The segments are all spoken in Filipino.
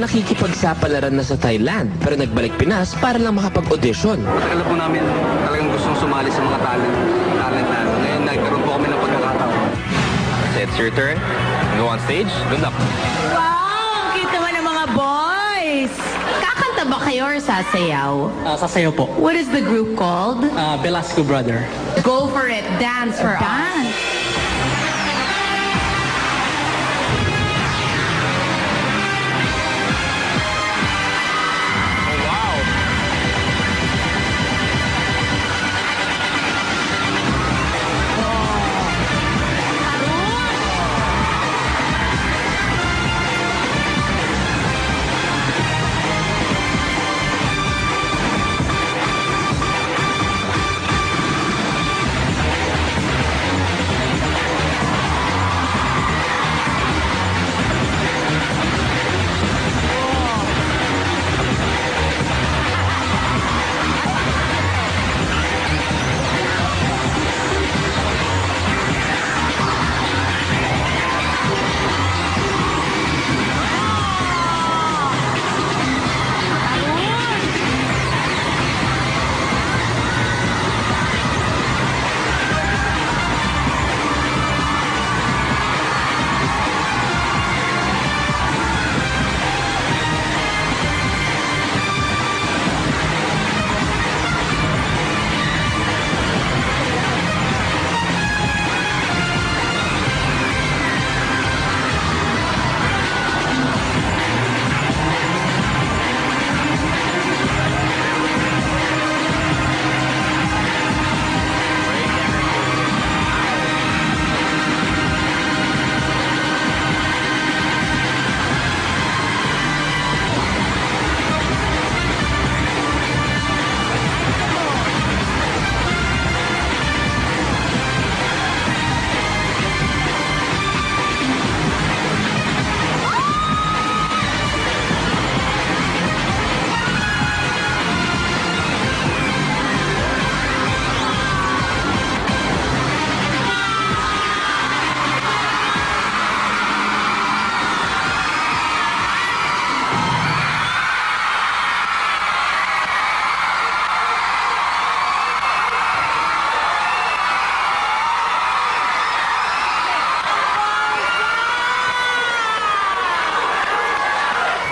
na nakikipagsapalaran na sa Thailand pero nagbalik Pinas para lang makapag-audition. Matagal na po namin talagang gustong sumali sa mga talent na. Ngayon nagkaroon po kami ng pagkakataon. It's your turn. Go on stage. Good luck. Wow! Cute naman ng mga boys! Kakanta ba kayo or sasayaw? Sasayaw po. What is the group called? Velasco Brother. Go for it. Dance for us.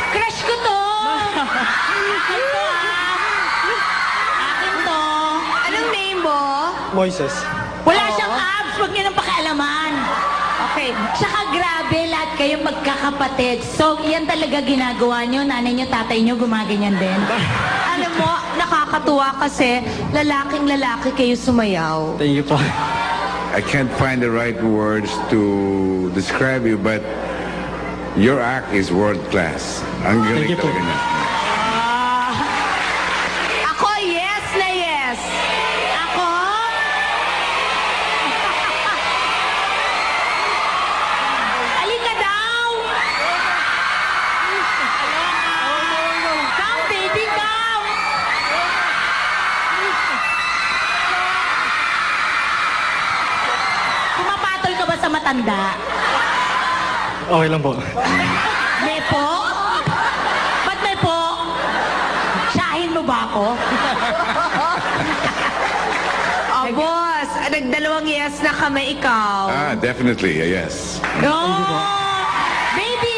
Crush ko to! Akin to Akin to. Anong name mo? Moises. Wala siyang abs. Huwag niyo nang pakialaman. Okay. Tsaka grabe, lahat kayong magkakapatid. So, yan talaga ginagawa niyo. Nanay niyo, tatay niyo, gumaganyan din. Alam mo, nakakatuwa kasi lalaking lalaki kayo sumayaw. Thank you po. I can't find the right words to describe you, but your act is world class. Ang galing Thank you po. talaga niya. Ako, yes na yes. Ako? Alika daw! Come, baby, come! Pumapatol ka ba sa matanda? Okay lang po. May po? Ba't may po? Siyahin mo ba ako? Oh, boss. Nagdalawang yes na kami ikaw. Definitely, yes. No!